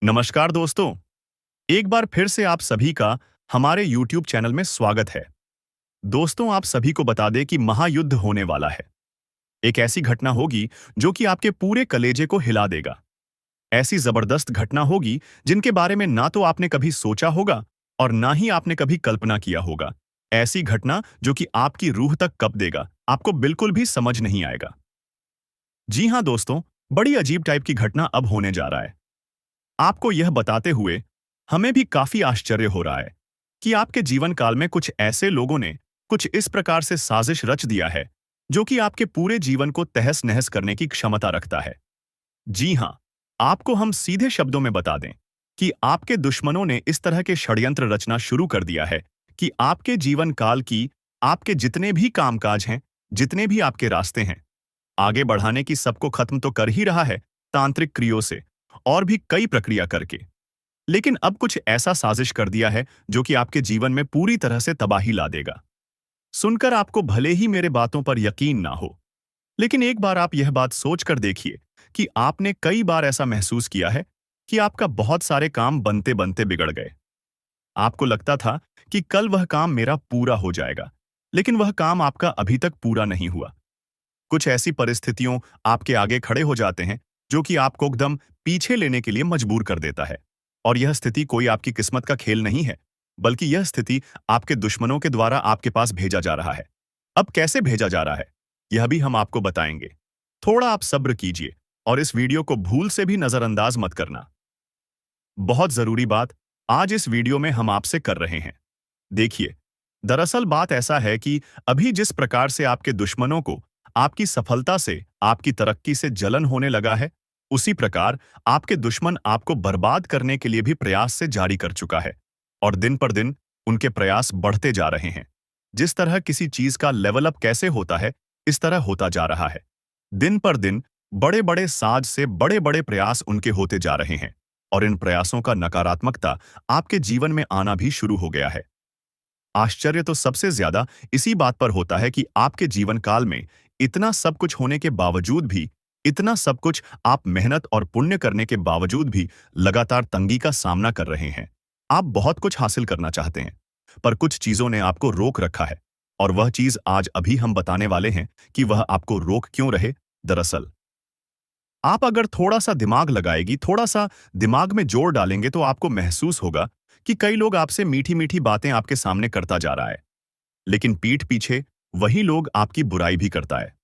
नमस्कार दोस्तों। एक बार फिर से आप सभी का हमारे YouTube चैनल में स्वागत है। दोस्तों, आप सभी को बता दें कि महायुद्ध होने वाला है। एक ऐसी घटना होगी जो कि आपके पूरे कलेजे को हिला देगा। ऐसी जबरदस्त घटना होगी जिनके बारे में ना तो आपने कभी सोचा होगा और ना ही आपने कभी कल्पना किया होगा। ऐसी घटना जो कि आपकी रूह तक कँप देगा, आपको बिल्कुल भी समझ नहीं आएगा। जी हाँ दोस्तों, बड़ी अजीब टाइप की घटना अब होने जा रहा है। आपको यह बताते हुए हमें भी काफी आश्चर्य हो रहा है कि आपके जीवन काल में कुछ ऐसे लोगों ने कुछ इस प्रकार से साजिश रच दिया है जो कि आपके पूरे जीवन को तहस नहस करने की क्षमता रखता है। जी हां, आपको हम सीधे शब्दों में बता दें कि आपके दुश्मनों ने इस तरह के षड्यंत्र रचना शुरू कर दिया है कि आपके जीवन काल की आपके जितने भी कामकाज हैं, जितने भी आपके रास्ते हैं, आगे बढ़ाने की सबको खत्म तो कर ही रहा है तांत्रिक क्रियों से और भी कई प्रक्रिया करके। लेकिन अब कुछ ऐसा साजिश कर दिया है जो कि आपके जीवन में पूरी तरह से तबाही ला देगा। सुनकर आपको भले ही मेरे बातों पर यकीन ना हो, लेकिन एक बार आप यह बात सोच कर देखिए कि आपने कई बार ऐसा महसूस किया है कि आपका बहुत सारे काम बनते बनते बिगड़ गए। आपको लगता था कि कल वह काम मेरा पूरा हो जाएगा, लेकिन वह काम आपका अभी तक पूरा नहीं हुआ। कुछ ऐसी परिस्थितियों आपके आगे खड़े हो जाते हैं जो कि आपको एकदम पीछे लेने के लिए मजबूर कर देता है। और यह स्थिति कोई आपकी किस्मत का खेल नहीं है, बल्कि यह स्थिति आपके दुश्मनों के द्वारा आपके पास भेजा जा रहा है। अब कैसे भेजा जा रहा है, यह भी हम आपको बताएंगे। थोड़ा आप सब्र कीजिए और इस वीडियो को भूल से भी नजरअंदाज मत करना। बहुत जरूरी बात आज इस वीडियो में हम आपसे कर रहे हैं। देखिए, दरअसल बात ऐसा है कि अभी जिस प्रकार से आपके दुश्मनों को आपकी सफलता से, आपकी तरक्की से जलन होने लगा है, उसी प्रकार आपके दुश्मन आपको बर्बाद करने के लिए भी प्रयास से जारी कर चुका है। और दिन पर दिन उनके प्रयास बढ़ते जा रहे हैं। जिस तरह किसी चीज का लेवल अप कैसे होता है, इस तरह होता जा रहा है। दिन पर दिन बड़े बड़े साज से बड़े बड़े प्रयास उनके होते जा रहे हैं और इन प्रयासों का नकारात्मकता आपके जीवन में आना भी शुरू हो गया है। आश्चर्य तो सबसे ज्यादा इसी बात पर होता है कि आपके जीवन काल में इतना सब कुछ होने के बावजूद भी, इतना सब कुछ आप मेहनत और पुण्य करने के बावजूद भी लगातार तंगी का सामना कर रहे हैं। आप बहुत कुछ हासिल करना चाहते हैं, पर कुछ चीजों ने आपको रोक रखा है। और वह चीज आज अभी हम बताने वाले हैं कि वह आपको रोक क्यों रहे। दरअसल आप अगर थोड़ा सा दिमाग लगाएगी, थोड़ा सा दिमाग में जोर डालेंगे तो आपको महसूस होगा कि कई लोग आपसे मीठी मीठी बातें आपके सामने करता जा रहा है, लेकिन पीठ पीछे वही लोग आपकी बुराई भी करता है।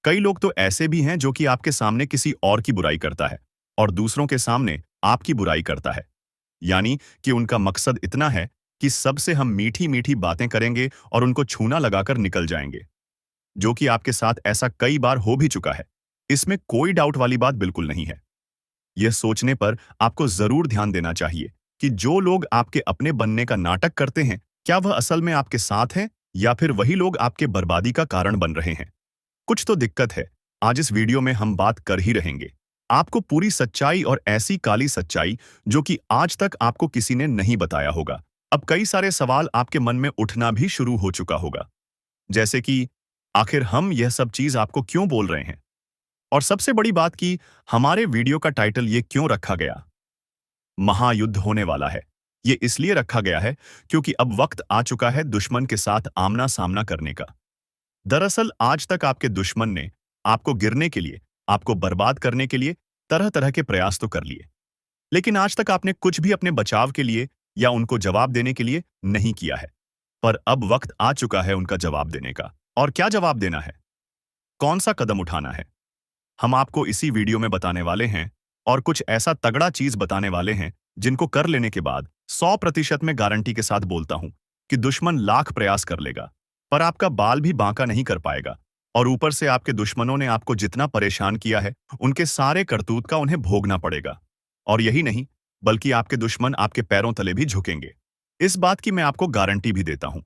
कई लोग तो ऐसे भी हैं जो कि आपके सामने किसी और की बुराई करता है और दूसरों के सामने आपकी बुराई करता है। यानी कि उनका मकसद इतना है कि सबसे हम मीठी मीठी बातें करेंगे और उनको छूना लगाकर निकल जाएंगे। जो कि आपके साथ ऐसा कई बार हो भी चुका है, इसमें कोई डाउट वाली बात बिल्कुल नहीं है। यह सोचने पर आपको जरूर ध्यान देना चाहिए कि जो लोग आपके अपने बनने का नाटक करते हैं, क्या वह असल में आपके साथ हैं या फिर वही लोग आपके बर्बादी का कारण बन रहे हैं। कुछ तो दिक्कत है। आज इस वीडियो में हम बात कर ही रहेंगे आपको पूरी सच्चाई, और ऐसी काली सच्चाई जो कि आज तक आपको किसी ने नहीं बताया होगा। अब कई सारे सवाल आपके मन में उठना भी शुरू हो चुका होगा, जैसे कि आखिर हम यह सब चीज आपको क्यों बोल रहे हैं, और सबसे बड़ी बात कि हमारे वीडियो का टाइटल ये क्यों रखा गया, महायुद्ध होने वाला है। ये इसलिए रखा गया है क्योंकि अब वक्त आ चुका है दुश्मन के साथ आमना सामना करने का। दरअसल आज तक आपके दुश्मन ने आपको गिरने के लिए, आपको बर्बाद करने के लिए तरह तरह के प्रयास तो कर लिए, लेकिन आज तक आपने कुछ भी अपने बचाव के लिए या उनको जवाब देने के लिए नहीं किया है। पर अब वक्त आ चुका है उनका जवाब देने का। और क्या जवाब देना है, कौन सा कदम उठाना है, हम आपको इसी वीडियो में बताने वाले हैं। और कुछ ऐसा तगड़ा चीज बताने वाले हैं जिनको कर लेने के बाद 100% में गारंटी के साथ बोलता हूं कि दुश्मन लाख प्रयास कर लेगा पर आपका बाल भी बांका नहीं कर पाएगा। और ऊपर से आपके दुश्मनों ने आपको जितना परेशान किया है, उनके सारे करतूत का उन्हें भोगना पड़ेगा। और यही नहीं, बल्कि आपके दुश्मन आपके पैरों तले भी झुकेंगे। इस बात की मैं आपको गारंटी भी देता हूं।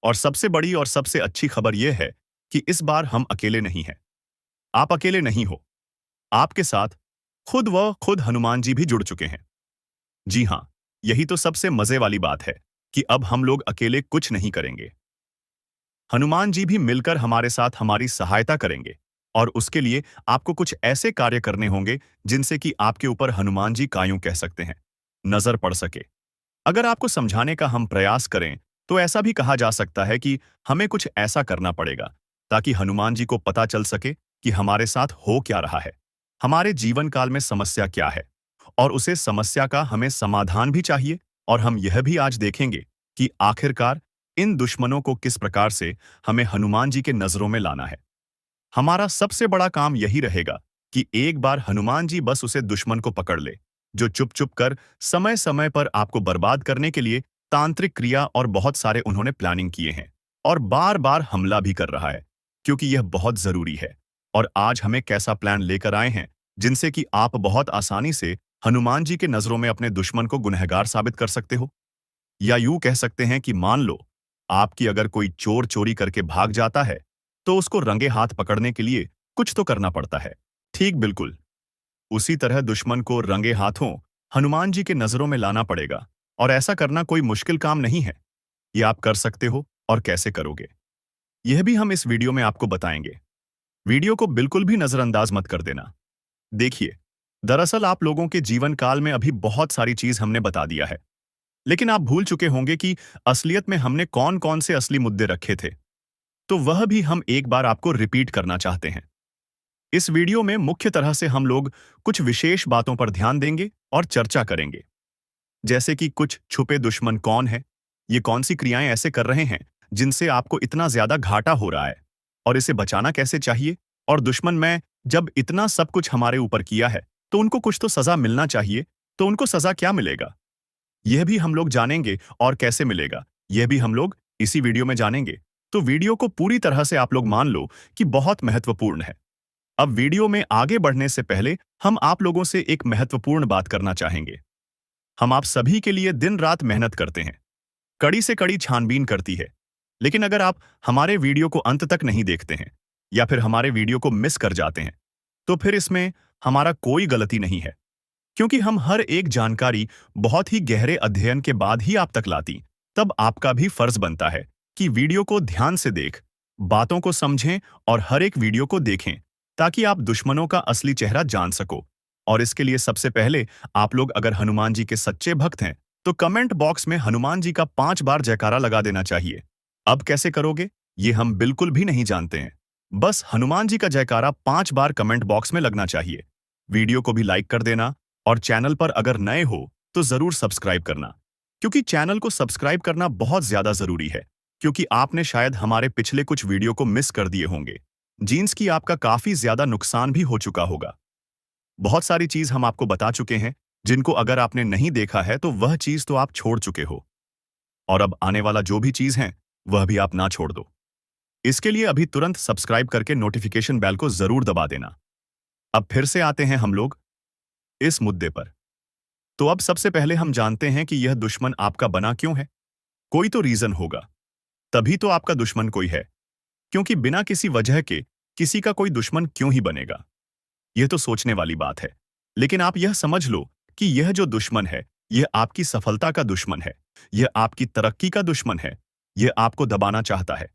और सबसे बड़ी और सबसे अच्छी खबर यह है कि इस बार हम अकेले नहीं हैं। आप अकेले नहीं हो, आपके साथ खुद हनुमान जी भी जुड़ चुके हैं। जी हां, यही तो सबसे मजे वाली बात है कि अब हम लोग अकेले कुछ नहीं करेंगे। हनुमान जी भी मिलकर हमारे साथ हमारी सहायता करेंगे और उसके लिए आपको कुछ ऐसे कार्य करने होंगे जिनसे कि आपके ऊपर हनुमान जी का यूं कह सकते हैं नजर पड़ सके। अगर आपको समझाने का हम प्रयास करें तो ऐसा भी कहा जा सकता है कि हमें कुछ ऐसा करना पड़ेगा ताकि हनुमान जी को पता चल सके कि हमारे साथ हो क्या रहा है, हमारे जीवन काल में समस्या क्या है, और उसे समस्या का हमें समाधान भी चाहिए। और हम यह भी आज देखेंगे कि आखिरकार इन दुश्मनों को किस प्रकार से हमें हनुमान जी के नजरों में लाना है। हमारा सबसे बड़ा काम यही रहेगा कि एक बार हनुमान जी बस उसे दुश्मन को पकड़ ले, जो चुप चुप कर समय समय पर आपको बर्बाद करने के लिए तांत्रिक क्रिया और बहुत सारे उन्होंने प्लानिंग किए हैं और बार बार हमला भी कर रहा है, क्योंकि यह बहुत जरूरी है। और आज हमें कैसा प्लान लेकर आए हैं जिनसे कि आप बहुत आसानी से हनुमान जी के नजरों में अपने दुश्मन को गुनहगार साबित कर सकते हो। या यूं कह सकते हैं कि मान लो आपकी अगर कोई चोर चोरी करके भाग जाता है तो उसको रंगे हाथ पकड़ने के लिए कुछ तो करना पड़ता है। ठीक बिल्कुल उसी तरह दुश्मन को रंगे हाथों हनुमान जी के नजरों में लाना पड़ेगा। और ऐसा करना कोई मुश्किल काम नहीं है। ये आप कर सकते हो, और कैसे करोगे यह भी हम इस वीडियो में आपको बताएंगे। वीडियो को बिल्कुल भी नजरअंदाज मत कर देना। देखिए, दरअसल आप लोगों के जीवन काल में अभी बहुत सारी चीज हमने बता दिया है, लेकिन आप भूल चुके होंगे कि असलियत में हमने कौन कौन से असली मुद्दे रखे थे। तो वह भी हम एक बार आपको रिपीट करना चाहते हैं। इस वीडियो में मुख्य तरह से हम लोग कुछ विशेष बातों पर ध्यान देंगे और चर्चा करेंगे, जैसे कि कुछ छुपे दुश्मन कौन है, ये कौन सी क्रियाएं ऐसे कर रहे हैं जिनसे आपको इतना ज्यादा घाटा हो रहा है, और इसे बचाना कैसे चाहिए। और दुश्मन में जब इतना सब कुछ हमारे ऊपर किया है तो उनको कुछ तो सजा मिलना चाहिए, तो उनको सजा क्या मिलेगा यह भी हम लोग जानेंगे, और कैसे मिलेगा यह भी हम लोग इसी वीडियो में जानेंगे। तो वीडियो को पूरी तरह से आप लोग मान लो कि बहुत महत्वपूर्ण है। अब वीडियो में आगे बढ़ने से पहले हम आप लोगों से एक महत्वपूर्ण बात करना चाहेंगे। हम आप सभी के लिए दिन रात मेहनत करते हैं, कड़ी से कड़ी छानबीन करती है, लेकिन अगर आप हमारे वीडियो को अंत तक नहीं देखते हैं या फिर हमारे वीडियो को मिस कर जाते हैं तो फिर इसमें हमारा कोई गलती नहीं है, क्योंकि हम हर एक जानकारी बहुत ही गहरे अध्ययन के बाद ही आप तक लाती। तब आपका भी फर्ज बनता है कि वीडियो को ध्यान से देख, बातों को समझें और हर एक वीडियो को देखें, ताकि आप दुश्मनों का असली चेहरा जान सको। और इसके लिए सबसे पहले आप लोग अगर हनुमान जी के सच्चे भक्त हैं तो कमेंट बॉक्स में हनुमान जी का 5 बार जयकारा लगा देना चाहिए। अब कैसे करोगे ये हम बिल्कुल भी नहीं जानते हैं, बस हनुमान जी का जयकारा 5 बार कमेंट बॉक्स में लगना चाहिए। वीडियो को भी लाइक कर देना, और चैनल पर अगर नए हो तो जरूर सब्सक्राइब करना, क्योंकि चैनल को सब्सक्राइब करना बहुत ज्यादा जरूरी है, क्योंकि आपने शायद हमारे पिछले कुछ वीडियो को मिस कर दिए होंगे, जीन्स की आपका काफी ज्यादा नुकसान भी हो चुका होगा। बहुत सारी चीज हम आपको बता चुके हैं जिनको अगर आपने नहीं देखा है तो वह चीज तो आप छोड़ चुके हो, और अब आने वाला जो भी चीज है वह भी आप ना छोड़ दो। इसके लिए अभी तुरंत सब्सक्राइब करके नोटिफिकेशन बेल को जरूर दबा देना। अब फिर से आते हैं हम लोग इस मुद्दे पर। तो अब सबसे पहले हम जानते हैं कि यह दुश्मन आपका बना क्यों है। कोई तो रीजन होगा, तभी तो आपका दुश्मन कोई है, क्योंकि बिना किसी वजह के किसी का कोई दुश्मन क्यों ही बनेगा। यह तो सोचने वाली बात है, लेकिन आप यह समझ लो कि यह जो दुश्मन है यह आपकी सफलता का दुश्मन है, यह आपकी तरक्की का दुश्मन है, यह आपको दबाना चाहता है।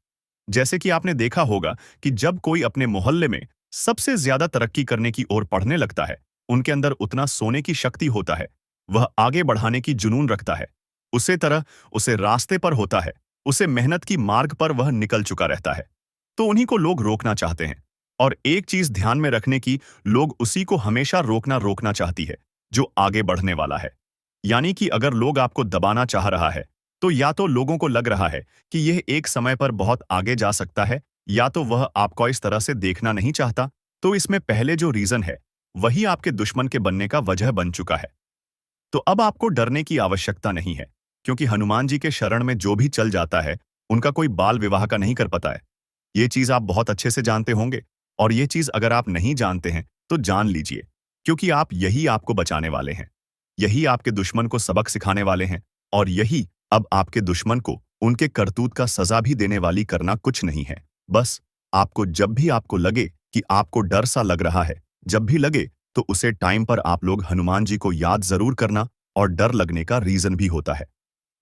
जैसे कि आपने देखा होगा कि जब कोई अपने मोहल्ले में सबसे ज्यादा तरक्की करने की ओर पढ़ने लगता है, उनके अंदर उतना सोने की शक्ति होता है, वह आगे बढ़ाने की जुनून रखता है, उसे तरह उसे रास्ते पर होता है, उसे मेहनत की मार्ग पर वह निकल चुका रहता है, तो उन्हीं को लोग रोकना चाहते हैं। और एक चीज ध्यान में रखने की, लोग उसी को हमेशा रोकना चाहती है जो आगे बढ़ने वाला है। यानी कि अगर लोग आपको दबाना चाह रहा है तो या तो लोगों को लग रहा है कि यह एक समय पर बहुत आगे जा सकता है, या तो वह आपको इस तरह से देखना नहीं चाहता। तो इसमें पहले जो रीजन है वही आपके दुश्मन के बनने का वजह बन चुका है। तो अब आपको डरने की आवश्यकता नहीं है, क्योंकि हनुमान जी के शरण में जो भी चल जाता है उनका कोई बाल विवाह का नहीं कर पाता है। ये चीज आप बहुत अच्छे से जानते होंगे, और ये चीज अगर आप नहीं जानते हैं तो जान लीजिए, क्योंकि यही आपको बचाने वाले हैं, यही आपके दुश्मन को सबक सिखाने वाले हैं, और यही अब आपके दुश्मन को उनके करतूत का सजा भी देने वाली करना कुछ नहीं है। बस आपको जब भी आपको लगे कि आपको डर सा लग रहा है, जब भी लगे तो उसे टाइम पर आप लोग हनुमान जी को याद जरूर करना। और डर लगने का रीजन भी होता है।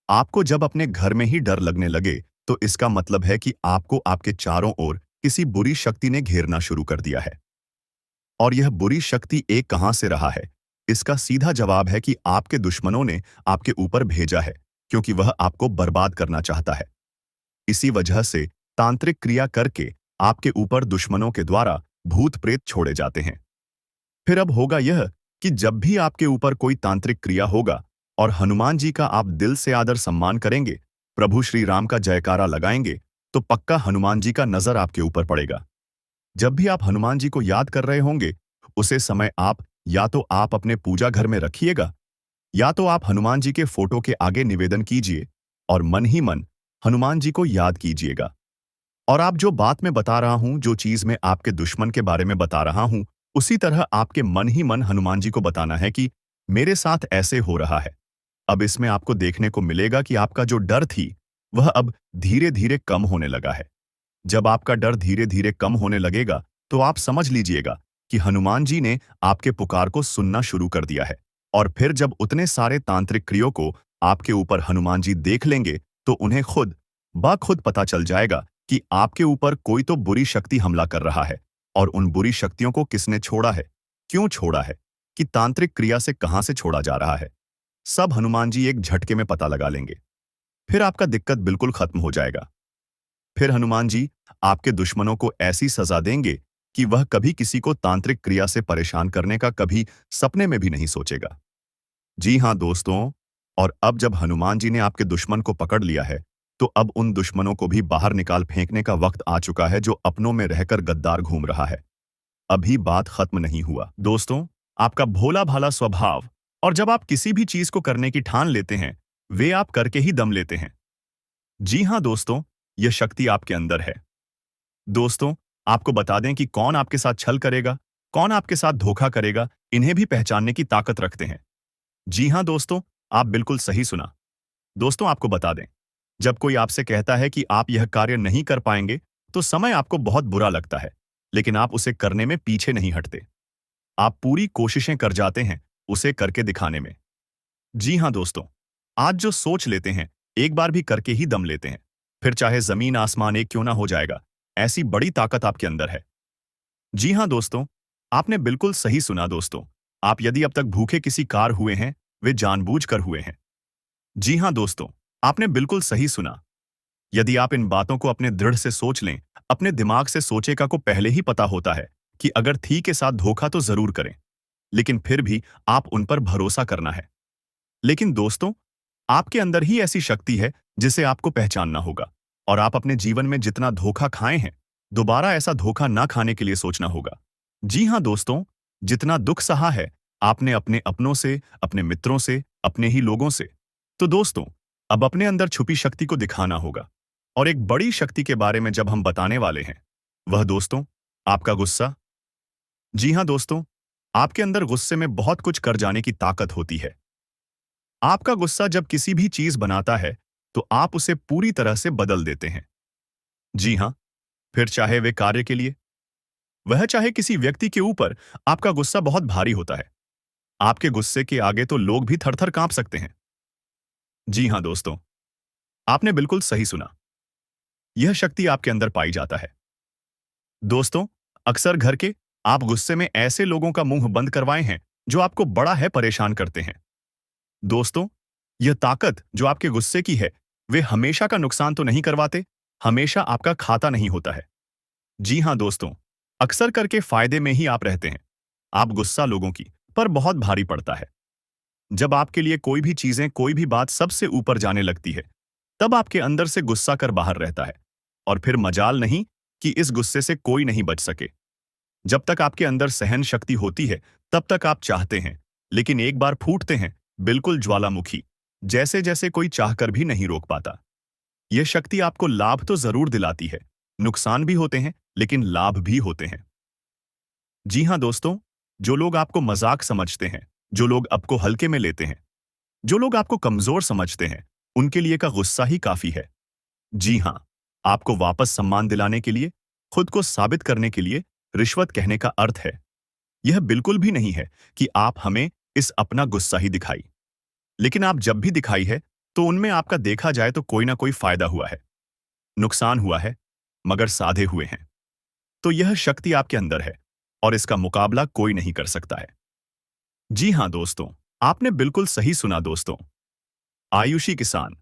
आपको जब अपने घर में ही डर लगने लगे तो इसका मतलब है कि आपको आपके चारों ओर किसी बुरी शक्ति ने घेरना शुरू कर दिया है। और यह बुरी शक्ति एक कहां से रहा है? इसका सीधा जवाब है कि आपके दुश्मनों ने आपके ऊपर भेजा है, क्योंकि वह आपको बर्बाद करना चाहता है। इसी वजह से तांत्रिक क्रिया करके आपके ऊपर दुश्मनों के द्वारा भूत प्रेत छोड़े जाते हैं। फिर अब होगा यह कि जब भी आपके ऊपर कोई तांत्रिक क्रिया होगा और हनुमान जी का आप दिल से आदर सम्मान करेंगे, प्रभु श्री राम का जयकारा लगाएंगे, तो पक्का हनुमान जी का नजर आपके ऊपर पड़ेगा। जब भी आप हनुमान जी को याद कर रहे होंगे, उसे समय आप या तो आप अपने पूजा घर में रखिएगा, या तो आप हनुमान जी के फोटो के आगे निवेदन कीजिए और मन ही मन हनुमान जी को याद कीजिएगा। और आप जो बात मैं बता रहा हूं, जो चीज मैं आपके दुश्मन के बारे में बता रहा हूं, उसी तरह आपके मन ही मन हनुमान जी को बताना है कि मेरे साथ ऐसे हो रहा है। अब इसमें आपको देखने को मिलेगा कि आपका जो डर थी, वह अब धीरे धीरे कम होने लगा है। जब आपका डर धीरे धीरे कम होने लगेगा, तो आप समझ लीजिएगा कि हनुमान जी ने आपके पुकार को सुनना शुरू कर दिया है। और फिर जब उतने सारे तांत्रिक क्रियों को आपके ऊपर हनुमान जी देख लेंगे, तो उन्हें खुद ब खुद पता चल जाएगा कि आपके ऊपर कोई तो बुरी शक्ति हमला कर रहा है। और उन बुरी शक्तियों को किसने छोड़ा है, क्यों छोड़ा है, कि तांत्रिक क्रिया से कहां से छोड़ा जा रहा है, सब हनुमान जी एक झटके में पता लगा लेंगे। फिर आपका दिक्कत बिल्कुल खत्म हो जाएगा। फिर हनुमान जी आपके दुश्मनों को ऐसी सजा देंगे कि वह कभी किसी को तांत्रिक क्रिया से परेशान करने का कभी सपने में भी नहीं सोचेगा। जी हाँ दोस्तों, और अब जब हनुमान जी ने आपके दुश्मन को पकड़ लिया है, तो अब उन दुश्मनों को भी बाहर निकाल फेंकने का वक्त आ चुका है जो अपनों में रहकर गद्दार घूम रहा है। अभी बात खत्म नहीं हुआ दोस्तों। आपका भोला भाला स्वभाव, और जब आप किसी भी चीज को करने की ठान लेते हैं, वे आप करके ही दम लेते हैं। जी हाँ दोस्तों, यह शक्ति आपके अंदर है। दोस्तों, आपको बता दें कि कौन आपके साथ छल करेगा, कौन आपके साथ धोखा करेगा, इन्हें भी पहचानने की ताकत रखते हैं। जी हाँ दोस्तों, आप बिल्कुल सही सुना। दोस्तों, आपको बता दें, जब कोई आपसे कहता है कि आप यह कार्य नहीं कर पाएंगे, तो समय आपको बहुत बुरा लगता है, लेकिन आप उसे करने में पीछे नहीं हटते। आप पूरी कोशिशें कर जाते हैं उसे करके दिखाने में। जी हाँ दोस्तों, आज जो सोच लेते हैं, एक बार भी करके ही दम लेते हैं, फिर चाहे जमीन आसमान एक क्यों ना हो जाएगा। ऐसी बड़ी ताकत आपके अंदर है। जी हाँ दोस्तों, आपने बिल्कुल सही सुना दोस्तों। आप यदि अब तक भूखे किसी कार हुए हैं, वे जानबूझकर हुए हैं। जी हाँ दोस्तों, आपने बिल्कुल सही सुना। यदि आप इन बातों को अपने दृढ़ से सोच लें, अपने दिमाग से सोचेगा को पहले ही पता होता है कि अगर थी के साथ धोखा तो जरूर करें, लेकिन फिर भी आप उन पर भरोसा करना है। लेकिन दोस्तों, आपके अंदर ही ऐसी शक्ति है जिसे आपको पहचानना होगा, और आप अपने जीवन में जितना धोखा खाए हैं, दोबारा ऐसा धोखा ना खाने के लिए सोचना होगा। जी हाँ दोस्तों, जितना दुख सहा है आपने अपने अपनों से, अपने मित्रों से, अपने ही लोगों से, तो दोस्तों, अब अपने अंदर छुपी शक्ति को दिखाना होगा। और एक बड़ी शक्ति के बारे में जब हम बताने वाले हैं, वह दोस्तों, आपका गुस्सा। जी हाँ दोस्तों, आपके अंदर गुस्से में बहुत कुछ कर जाने की ताकत होती है। आपका गुस्सा जब किसी भी चीज बनाता है, तो आप उसे पूरी तरह से बदल देते हैं। जी हाँ, फिर चाहे वे कार्य के लिए, वह चाहे किसी व्यक्ति के ऊपर, आपका गुस्सा बहुत भारी होता है। आपके गुस्से के आगे तो लोग भी थरथर कांप सकते हैं। जी हाँ दोस्तों, आपने बिल्कुल सही सुना। यह शक्ति आपके अंदर पाई जाता है। दोस्तों, अक्सर घर के आप गुस्से में ऐसे लोगों का मुंह बंद करवाए हैं जो आपको बड़ा है परेशान करते हैं। दोस्तों, यह ताकत जो आपके गुस्से की है, वे हमेशा का नुकसान तो नहीं करवाते, हमेशा आपका खाता नहीं होता है। जी हाँ दोस्तों, अक्सर करके फायदे में ही आप रहते हैं। आप गुस्सा लोगों की पर बहुत भारी पड़ता है। जब आपके लिए कोई भी चीजें, कोई भी बात सबसे ऊपर जाने लगती है, तब आपके अंदर से गुस्सा कर बाहर रहता है। और फिर मजाल नहीं कि इस गुस्से से कोई नहीं बच सके। जब तक आपके अंदर सहन शक्ति होती है, तब तक आप चाहते हैं, लेकिन एक बार फूटते हैं, बिल्कुल ज्वालामुखी, जैसे जैसे कोई चाहकर भी नहीं रोक पाता। यह शक्ति आपको लाभ तो जरूर दिलाती है, नुकसान भी होते हैं, लेकिन लाभ भी होते हैं। जी हाँ दोस्तों, जो लोग आपको मजाक समझते हैं, जो लोग आपको हल्के में लेते हैं, जो लोग आपको कमजोर समझते हैं, उनके लिए का गुस्सा ही काफी है। जी हाँ, आपको वापस सम्मान दिलाने के लिए, खुद को साबित करने के लिए रिश्वत कहने का अर्थ है। यह बिल्कुल भी नहीं है कि आप हमें इस अपना गुस्सा ही दिखाई, लेकिन आप जब भी दिखाई है, तो उनमें आपका देखा जाए तो कोई ना कोई फायदा हुआ है, नुकसान हुआ है, मगर साधे हुए हैं। तो यह शक्ति आपके अंदर है और इसका मुकाबला कोई नहीं कर सकता है। जी हाँ दोस्तों, आपने बिल्कुल सही सुना दोस्तों। आयुषी किसान।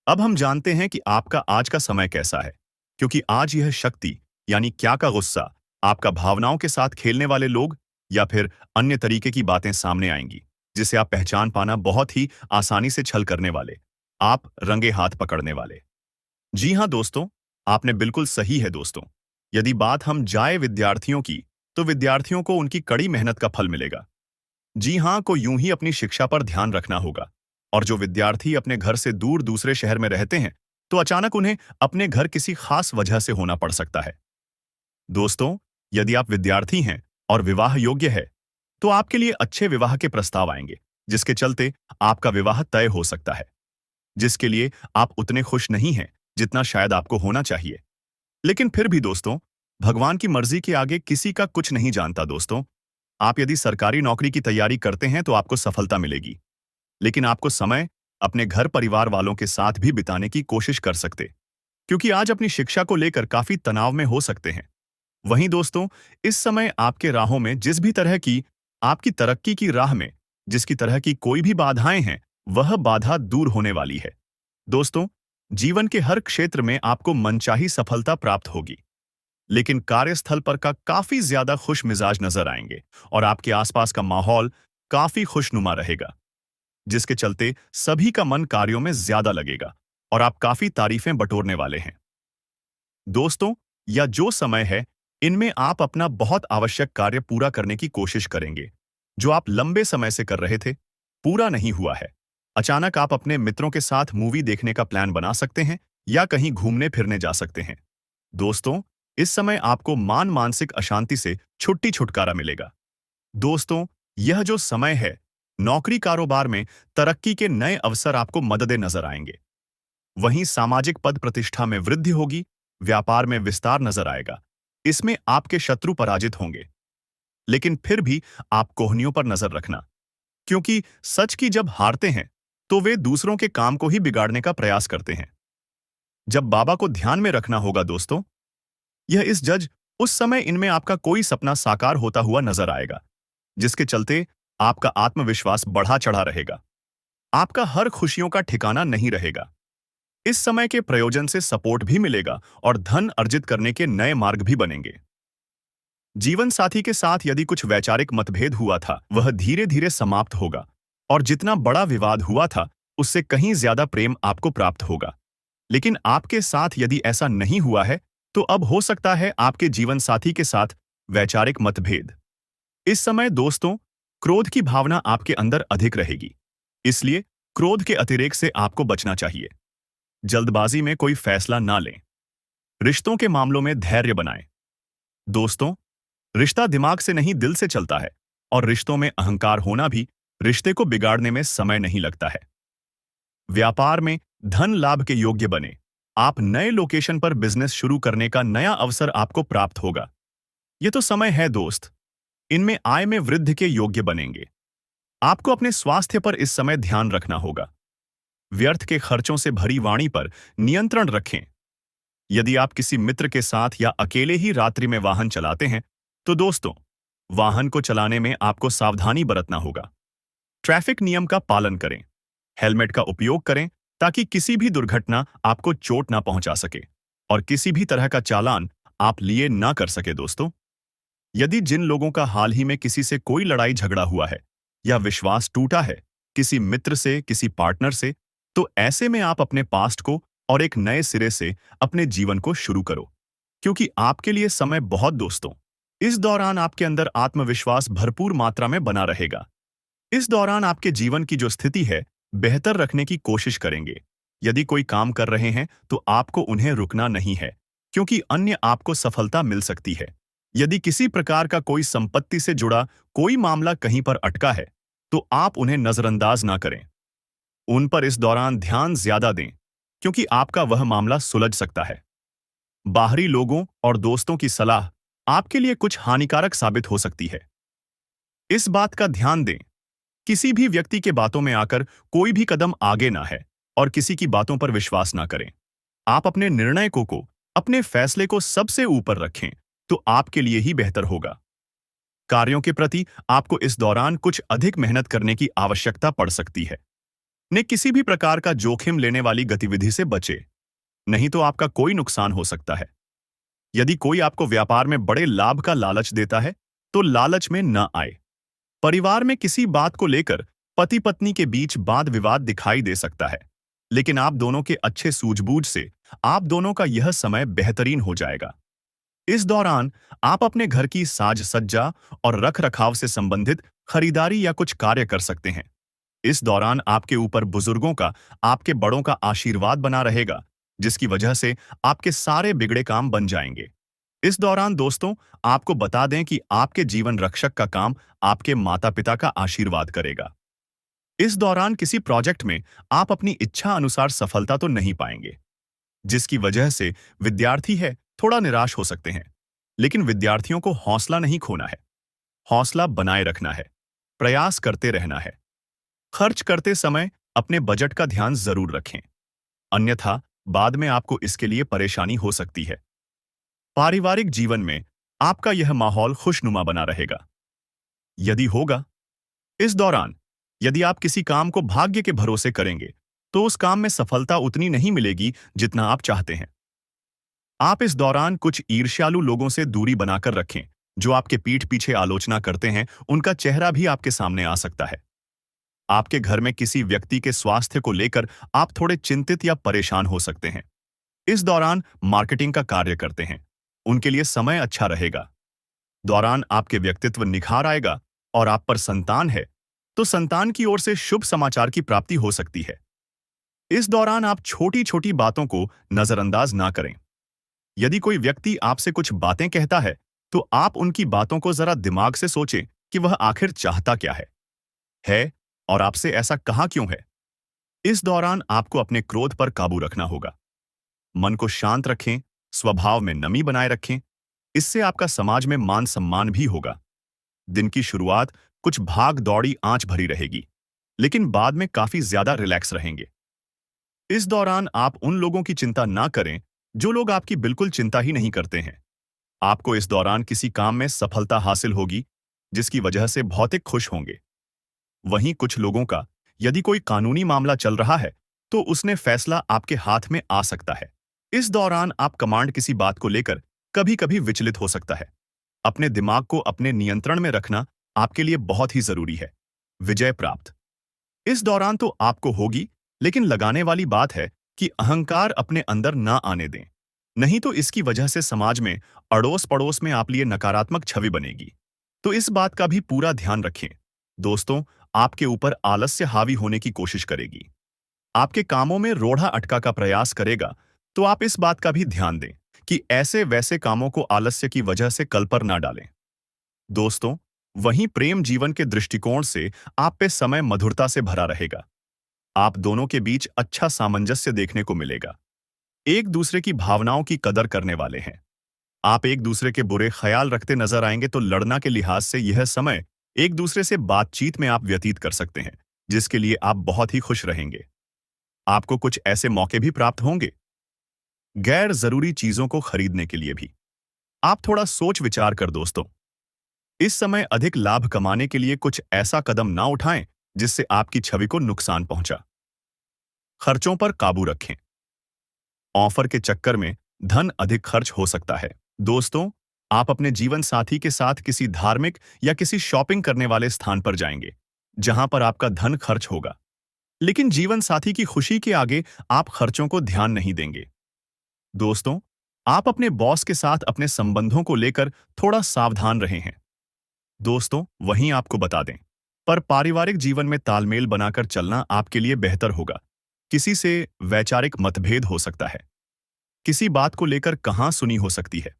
अब हम जानते हैं कि आपका आज का समय कैसा है, क्योंकि आज यह शक्ति यानी क्या का गुस्सा, आपका भावनाओं के साथ खेलने वाले लोग या फिर अन्य तरीके की बातें सामने आएंगी, जिसे आप पहचान पाना बहुत ही आसानी से छल करने वाले, आप रंगे हाथ पकड़ने वाले। जी हाँ दोस्तों, आपने बिल्कुल सही है दोस्तों। यदि बात हम जाए विद्यार्थियों की, तो विद्यार्थियों को उनकी कड़ी मेहनत का फल मिलेगा। जी हाँ, को यूं ही अपनी शिक्षा पर ध्यान रखना होगा। और जो विद्यार्थी अपने घर से दूर दूसरे शहर में रहते हैं, तो अचानक उन्हें अपने घर किसी खास वजह से होना पड़ सकता है। दोस्तों, यदि आप विद्यार्थी हैं और विवाह योग्य है, तो आपके लिए अच्छे विवाह के प्रस्ताव आएंगे, जिसके चलते आपका विवाह तय हो सकता है, जिसके लिए आप उतने खुश नहीं हैं जितना शायद आपको होना चाहिए। लेकिन फिर भी दोस्तों, भगवान की मर्जी के आगे किसी का कुछ नहीं जानता दोस्तों। आप यदि सरकारी नौकरी की तैयारी करते हैं तो आपको सफलता मिलेगी, लेकिन आपको समय अपने घर परिवार वालों के साथ भी बिताने की कोशिश कर सकते, क्योंकि आज अपनी शिक्षा को लेकर काफी तनाव में हो सकते हैं। वहीं दोस्तों, इस समय आपके राहों में जिस भी तरह की आपकी तरक्की की राह में जिसकी तरह की कोई भी बाधाएं हैं, वह बाधा दूर होने वाली है। दोस्तों, जीवन के हर क्षेत्र में आपको मनचाही सफलता प्राप्त होगी, लेकिन कार्यस्थल पर का काफी ज्यादा खुश मिजाज नजर आएंगे और आपके आसपास का माहौल काफी खुशनुमा रहेगा, जिसके चलते सभी का मन कार्यों में ज्यादा लगेगा और आप काफी तारीफें बटोरने वाले हैं। दोस्तों, या जो समय है, इनमें आप अपना बहुत आवश्यक कार्य पूरा करने की कोशिश करेंगे, जो आप लंबे समय से कर रहे थे, पूरा नहीं हुआ है। अचानक आप अपने मित्रों के साथ मूवी देखने का प्लान बना सकते हैं या कहीं घूमने फिरने जा सकते हैं। दोस्तों, इस समय आपको मानसिक अशांति से छुटकारा मिलेगा। दोस्तों, यह जो समय है, नौकरी कारोबार में तरक्की के नए अवसर आपको मददे नजर आएंगे। वहीं सामाजिक पद प्रतिष्ठा में वृद्धि होगी, व्यापार में विस्तार नजर आएगा। इसमें आपके शत्रु पराजित होंगे, लेकिन फिर भी आप कोहनियों पर नजर रखना, क्योंकि सच की जब हारते हैं तो वे दूसरों के काम को ही बिगाड़ने का प्रयास करते हैं। जब बाबा को ध्यान में रखना होगा दोस्तों, यह इस जज उस समय इनमें आपका कोई सपना साकार होता हुआ नजर आएगा, जिसके चलते आपका आत्मविश्वास बढ़ा चढ़ा रहेगा। आपका हर खुशियों का ठिकाना नहीं रहेगा। इस समय के प्रयोजन से सपोर्ट भी मिलेगा और धन अर्जित करने के नए मार्ग भी बनेंगे। जीवन साथी के साथ यदि कुछ वैचारिक मतभेद हुआ था, वह धीरे धीरे समाप्त होगा और जितना बड़ा विवाद हुआ था, उससे कहीं ज्यादा प्रेम आपको प्राप्त होगा। लेकिन आपके साथ यदि ऐसा नहीं हुआ है, तो अब हो सकता है आपके जीवन साथी के साथ वैचारिक मतभेद। इस समय दोस्तों, क्रोध की भावना आपके अंदर अधिक रहेगी, इसलिए क्रोध के अतिरेक से आपको बचना चाहिए। जल्दबाजी में कोई फैसला ना लें। रिश्तों के मामलों में धैर्य बनाएं। दोस्तों, रिश्ता दिमाग से नहीं दिल से चलता है और रिश्तों में अहंकार होना भी रिश्ते को बिगाड़ने में समय नहीं लगता है। व्यापार में धन लाभ के योग्य बने। आप नए लोकेशन पर बिजनेस शुरू करने का नया अवसर आपको प्राप्त होगा। यह तो समय है दोस्त, इनमें आय में वृद्धि के योग्य बनेंगे। आपको अपने स्वास्थ्य पर इस समय ध्यान रखना होगा। व्यर्थ के खर्चों से भरी वाणी पर नियंत्रण रखें। यदि आप किसी मित्र के साथ या अकेले ही रात्रि में वाहन चलाते हैं, तो दोस्तों, वाहन को चलाने में आपको सावधानी बरतना होगा। ट्रैफिक नियम का पालन करें। हेलमेट का उपयोग करें ताकि किसी भी दुर्घटना आपको चोट ना पहुंचा सके और किसी भी तरह का चालान आप लिए ना कर सके दोस्तों। यदि जिन लोगों का हाल ही में किसी से कोई लड़ाई झगड़ा हुआ है या विश्वास टूटा है, किसी मित्र से, किसी पार्टनर से, तो ऐसे में आप अपने पास्ट को और एक नए सिरे से अपने जीवन को शुरू करो, क्योंकि आपके लिए समय बहुत दोस्तों। इस दौरान आपके अंदर आत्मविश्वास भरपूर मात्रा में बना रहेगा। इस दौरान आपके जीवन की जो स्थिति है, बेहतर रखने की कोशिश करेंगे। यदि कोई काम कर रहे हैं तो आपको उन्हें रुकना नहीं है, क्योंकि अन्य आपको सफलता मिल सकती है। यदि किसी प्रकार का कोई संपत्ति से जुड़ा कोई मामला कहीं पर अटका है, तो आप उन्हें नजरअंदाज ना करें। उन पर इस दौरान ध्यान ज्यादा दें, क्योंकि आपका वह मामला सुलझ सकता है। बाहरी लोगों और दोस्तों की सलाह आपके लिए कुछ हानिकारक साबित हो सकती है। इस बात का ध्यान दें, किसी भी व्यक्ति के बातों में आकर कोई भी कदम आगे ना है और किसी की बातों पर विश्वास ना करें। आप अपने निर्णय को अपने फैसले को सबसे ऊपर रखें, तो आपके लिए ही बेहतर होगा। कार्यों के प्रति आपको इस दौरान कुछ अधिक मेहनत करने की आवश्यकता पड़ सकती है। ने किसी भी प्रकार का जोखिम लेने वाली गतिविधि से बचे, नहीं तो आपका कोई नुकसान हो सकता है। यदि कोई आपको व्यापार में बड़े लाभ का लालच देता है, तो लालच में न आए। परिवार में किसी बात को लेकर पति पत्नी के बीच वाद विवाद दिखाई दे सकता है, लेकिन आप दोनों के अच्छे सूझबूझ से आप दोनों का यह समय बेहतरीन हो जाएगा। इस दौरान आप अपने घर की साज सज्जा और रख रखाव से संबंधित खरीदारी या कुछ कार्य कर सकते हैं। इस दौरान आपके ऊपर बुजुर्गों का, आपके बड़ों का आशीर्वाद बना रहेगा, जिसकी वजह से आपके सारे बिगड़े काम बन जाएंगे। इस दौरान दोस्तों, आपको बता दें कि आपके जीवन रक्षक का काम आपके माता पिता का आशीर्वाद करेगा। इस दौरान किसी प्रोजेक्ट में आप अपनी इच्छा अनुसार सफलता तो नहीं पाएंगे, जिसकी वजह से विद्यार्थी है थोड़ा निराश हो सकते हैं। लेकिन विद्यार्थियों को हौसला नहीं खोना है, हौसला बनाए रखना है, प्रयास करते रहना है। खर्च करते समय अपने बजट का ध्यान जरूर रखें, अन्यथा बाद में आपको इसके लिए परेशानी हो सकती है। पारिवारिक जीवन में आपका यह माहौल खुशनुमा बना रहेगा। यदि होगा, इस दौरान यदि आप किसी काम को भाग्य के भरोसे करेंगे, तो उस काम में सफलता उतनी नहीं मिलेगी जितना आप चाहते हैं। आप इस दौरान कुछ ईर्ष्यालु लोगों से दूरी बनाकर रखें, जो आपके पीठ पीछे आलोचना करते हैं। उनका चेहरा भी आपके सामने आ सकता है। आपके घर में किसी व्यक्ति के स्वास्थ्य को लेकर आप थोड़े चिंतित या परेशान हो सकते हैं। इस दौरान मार्केटिंग का कार्य करते हैं, उनके लिए समय अच्छा रहेगा। दौरान आपके व्यक्तित्व निखार आएगा और आप पर संतान है, तो संतान की ओर से शुभ समाचार की प्राप्ति हो सकती है। इस दौरान आप छोटी छोटी बातों को नजरअंदाज ना करें। यदि कोई व्यक्ति आपसे कुछ बातें कहता है, तो आप उनकी बातों को जरा दिमाग से सोचें कि वह आखिर चाहता क्या है और आपसे ऐसा कहा क्यों है। इस दौरान आपको अपने क्रोध पर काबू रखना होगा। मन को शांत रखें, स्वभाव में नमी बनाए रखें। इससे आपका समाज में मान सम्मान भी होगा। दिन की शुरुआत कुछ भाग दौड़ी आंच भरी रहेगी, लेकिन बाद में काफी ज्यादा रिलैक्स रहेंगे। इस दौरान आप उन लोगों की चिंता ना करें जो लोग आपकी बिल्कुल चिंता ही नहीं करते हैं। आपको इस दौरान किसी काम में सफलता हासिल होगी, जिसकी वजह से भौतिक खुश होंगे। वहीं कुछ लोगों का यदि कोई कानूनी मामला चल रहा है, तो उसने फैसला आपके हाथ में आ सकता है। इस दौरान आप कमांड किसी बात को लेकर कभी कभी विचलित हो सकता है। अपने दिमाग को अपने नियंत्रण में रखना आपके लिए बहुत ही जरूरी है। विजय प्राप्त इस दौरान तो आपको होगी, लेकिन लगाने वाली बात है कि अहंकार अपने अंदर ना आने दें, नहीं तो इसकी वजह से समाज में अड़ोस पड़ोस में आप लिए नकारात्मक छवि बनेगी। तो इस बात का भी पूरा ध्यान रखें। दोस्तों, आपके ऊपर आलस्य हावी होने की कोशिश करेगी, आपके कामों में रोड़ा अटका का प्रयास करेगा। तो आप इस बात का भी ध्यान दें कि ऐसे वैसे कामों को आलस्य की वजह से कल पर ना डालें। दोस्तों, वहीं प्रेम जीवन के दृष्टिकोण से आप पे समय मधुरता से भरा रहेगा। आप दोनों के बीच अच्छा सामंजस्य देखने को मिलेगा। एक दूसरे की भावनाओं की कदर करने वाले हैं। आप एक दूसरे के बुरे ख्याल रखते नजर आएंगे, तो लड़ना के लिहाज से यह समय एक दूसरे से बातचीत में आप व्यतीत कर सकते हैं, जिसके लिए आप बहुत ही खुश रहेंगे। आपको कुछ ऐसे मौके भी प्राप्त होंगे, गैर जरूरी चीजों को खरीदने के लिए भी। आप थोड़ा सोच विचार कर दोस्तों, इस समय अधिक लाभ कमाने के लिए कुछ ऐसा कदम ना उठाएं जिससे आपकी छवि को नुकसान पहुंचा। खर्चों पर काबू रखें। ऑफर के चक्कर में धन अधिक खर्च हो सकता है। दोस्तों, आप अपने जीवन साथी के साथ किसी धार्मिक या किसी शॉपिंग करने वाले स्थान पर जाएंगे, जहां पर आपका धन खर्च होगा। लेकिन जीवन साथी की खुशी के आगे आप खर्चों को ध्यान नहीं देंगे। दोस्तों, आप अपने बॉस के साथ अपने संबंधों को लेकर थोड़ा सावधान रहे हैं। दोस्तों, वहीं आपको बता दें, पर पारिवारिक जीवन में तालमेल बनाकर चलना आपके लिए बेहतर होगा। किसी से वैचारिक मतभेद हो सकता है, किसी बात को लेकर कहां सुनी हो सकती है।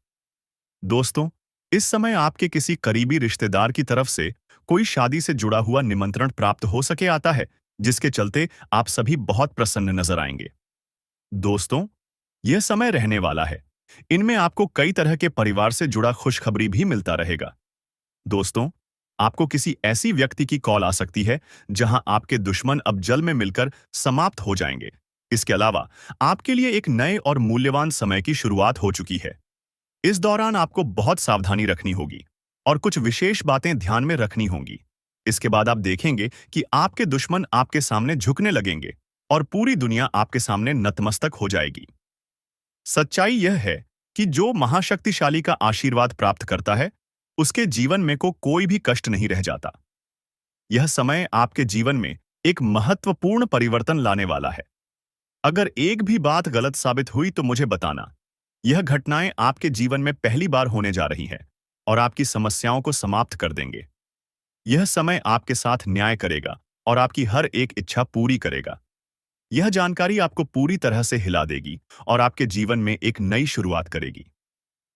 दोस्तों, इस समय आपके किसी करीबी रिश्तेदार की तरफ से कोई शादी से जुड़ा हुआ निमंत्रण प्राप्त हो सके आता है, जिसके चलते आप सभी बहुत प्रसन्न नजर आएंगे। दोस्तों, यह समय रहने वाला है। इनमें आपको कई तरह के परिवार से जुड़ा खुशखबरी भी मिलता रहेगा। दोस्तों, आपको किसी ऐसी व्यक्ति की कॉल आ सकती है जहां आपके दुश्मन अब जल में मिलकर समाप्त हो जाएंगे। इसके अलावा आपके लिए एक नए और मूल्यवान समय की शुरुआत हो चुकी है। इस दौरान आपको बहुत सावधानी रखनी होगी और कुछ विशेष बातें ध्यान में रखनी होंगी। इसके बाद आप देखेंगे कि आपके दुश्मन आपके सामने झुकने लगेंगे और पूरी दुनिया आपके सामने नतमस्तक हो जाएगी। सच्चाई यह है कि जो महाशक्तिशाली का आशीर्वाद प्राप्त करता है, उसके जीवन में कोई भी कष्ट नहीं रह जाता। यह समय आपके जीवन में एक महत्वपूर्ण परिवर्तन लाने वाला है। अगर एक भी बात गलत साबित हुई तो मुझे बताना। यह घटनाएं आपके जीवन में पहली बार होने जा रही हैं और आपकी समस्याओं को समाप्त कर देंगे। यह समय आपके साथ न्याय करेगा और आपकी हर एक इच्छा पूरी करेगा। यह जानकारी आपको पूरी तरह से हिला देगी और आपके जीवन में एक नई शुरुआत करेगी।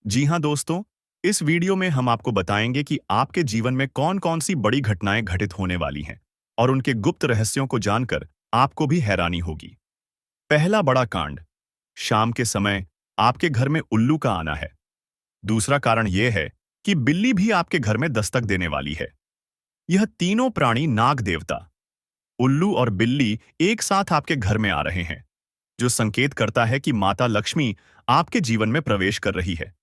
जी हाँ दोस्तों, इस वीडियो में हम आपको बताएंगे कि आपके जीवन में कौन-कौन सी बड़ी घटनाएं घटित होने वाली हैं और उनके गुप्त रहस्यों को जानकर आपको भी हैरानी होगी। पहला बड़ा कांड, शाम के समय आपके घर में उल्लू का आना है। दूसरा कारण यह है कि बिल्ली भी आपके घर में दस्तक देने वाली है। यह तीनों प्राणी नाग देवता, उल्लू और बिल्ली एक साथ आपके घर में आ रहे हैं, जो संकेत करता है कि माता लक्ष्मी आपके जीवन में प्रवेश कर रही है।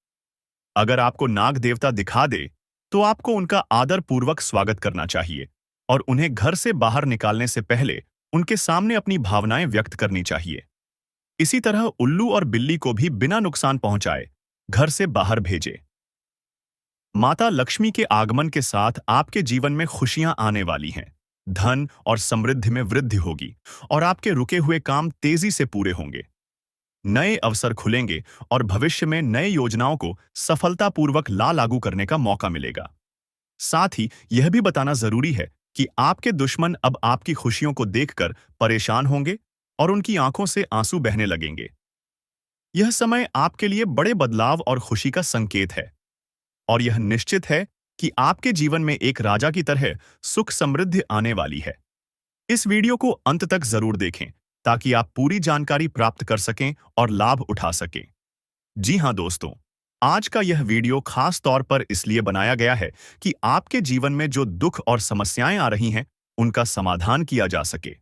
अगर आपको नाग देवता दिखा दे, तो आपको उनका आदर पूर्वक स्वागत करना चाहिए और उन्हें घर से बाहर निकालने से पहले उनके सामने अपनी भावनाएं व्यक्त करनी चाहिए। इसी तरह उल्लू और बिल्ली को भी बिना नुकसान पहुंचाए घर से बाहर भेजे। माता लक्ष्मी के आगमन के साथ आपके जीवन में खुशियां आने वाली हैं। धन और समृद्धि में वृद्धि होगी और आपके रुके हुए काम तेजी से पूरे होंगे। नए अवसर खुलेंगे और भविष्य में नए योजनाओं को सफलतापूर्वक लागू करने का मौका मिलेगा। साथ ही यह भी बताना जरूरी है कि आपके दुश्मन अब आपकी खुशियों को देखकर परेशान होंगे और उनकी आंखों से आंसू बहने लगेंगे। यह समय आपके लिए बड़े बदलाव और खुशी का संकेत है और यह निश्चित है कि आपके जीवन में एक राजा की तरह सुख समृद्धि आने वाली है। इस वीडियो को अंत तक जरूर देखें ताकि आप पूरी जानकारी प्राप्त कर सकें और लाभ उठा सकें। जी हां दोस्तों, आज का यह वीडियो खास तौर पर इसलिए बनाया गया है कि आपके जीवन में जो दुख और समस्याएं आ रही हैं, उनका समाधान किया जा सके।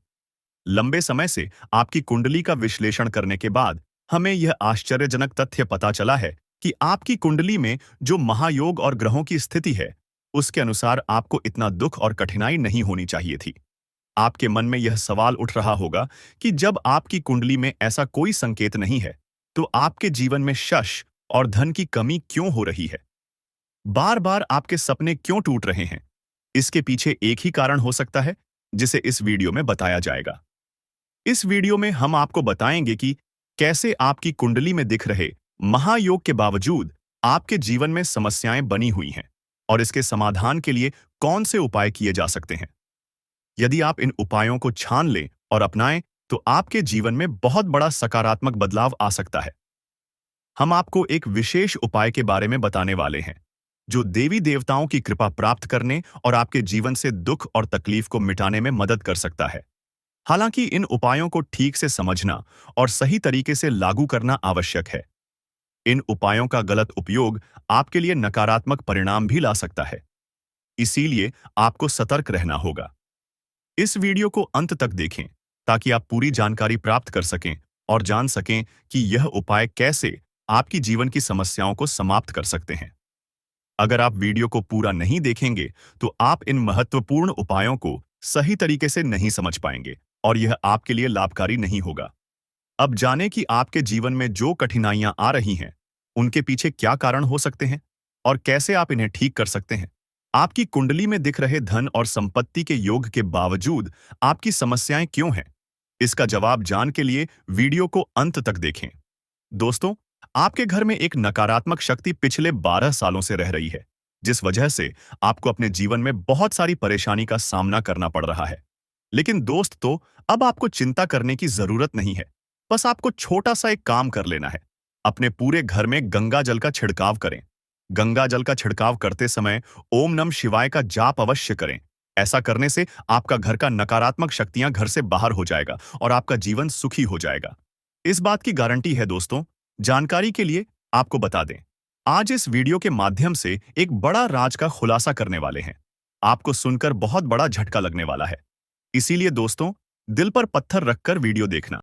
लंबे समय से आपकी कुंडली का विश्लेषण करने के बाद हमें यह आश्चर्यजनक तथ्य पता चला है कि आपकी कुंडली में जो महायोग और ग्रहों की स्थिति है, उसके अनुसार आपको इतना दुख और कठिनाई नहीं होनी चाहिए थी। आपके मन में यह सवाल उठ रहा होगा कि जब आपकी कुंडली में ऐसा कोई संकेत नहीं है, तो आपके जीवन में यश और धन की कमी क्यों हो रही है? बार बार आपके सपने क्यों टूट रहे हैं? इसके पीछे एक ही कारण हो सकता है, जिसे इस वीडियो में बताया जाएगा। इस वीडियो में हम आपको बताएंगे कि कैसे आपकी कुंडली में दिख रहे महायोग के बावजूद आपके जीवन में समस्याएं बनी हुई हैं और इसके समाधान के लिए कौन से उपाय किए जा सकते हैं। यदि आप इन उपायों को छान लें और अपनाएं, तो आपके जीवन में बहुत बड़ा सकारात्मक बदलाव आ सकता है। हम आपको एक विशेष उपाय के बारे में बताने वाले हैं, जो देवी देवताओं की कृपा प्राप्त करने और आपके जीवन से दुख और तकलीफ को मिटाने में मदद कर सकता है। हालांकि इन उपायों को ठीक से समझना और सही तरीके से लागू करना आवश्यक है। इन उपायों का गलत उपयोग आपके लिए नकारात्मक परिणाम भी ला सकता है। इसीलिए आपको सतर्क रहना होगा। इस वीडियो को अंत तक देखें ताकि आप पूरी जानकारी प्राप्त कर सकें और जान सकें कि यह उपाय कैसे आपकी जीवन की समस्याओं को समाप्त कर सकते हैं। अगर आप वीडियो को पूरा नहीं देखेंगे, तो आप इन महत्वपूर्ण उपायों को सही तरीके से नहीं समझ पाएंगे और यह आपके लिए लाभकारी नहीं होगा। अब जानें कि आपके जीवन में जो कठिनाइयां आ रही हैं, उनके पीछे क्या कारण हो सकते हैं और कैसे आप इन्हें ठीक कर सकते हैं। आपकी कुंडली में दिख रहे धन और संपत्ति के योग के बावजूद आपकी समस्याएं क्यों हैं? इसका जवाब जानने के लिए वीडियो को अंत तक देखें। दोस्तों, आपके घर में एक नकारात्मक शक्ति पिछले 12 सालों से रह रही है, जिस वजह से आपको अपने जीवन में बहुत सारी परेशानी का सामना करना पड़ रहा है। लेकिन दोस्तों, अब आपको चिंता करने की जरूरत नहीं है। बस आपको छोटा सा एक काम कर लेना है। अपने पूरे घर में गंगा जल का छिड़काव करें। गंगा जल का छिड़काव करते समय ओम नमः शिवाय का जाप अवश्य करें। ऐसा करने से आपका घर का नकारात्मक शक्तियां घर से बाहर हो जाएगा और आपका जीवन सुखी हो जाएगा। इस बात की गारंटी है दोस्तों। जानकारी के लिए आपको बता दें, आज इस वीडियो के माध्यम से एक बड़ा राज का खुलासा करने वाले हैं। आपको सुनकर बहुत बड़ा झटका लगने वाला है। इसीलिए दोस्तों, दिल पर पत्थर रखकर वीडियो देखना।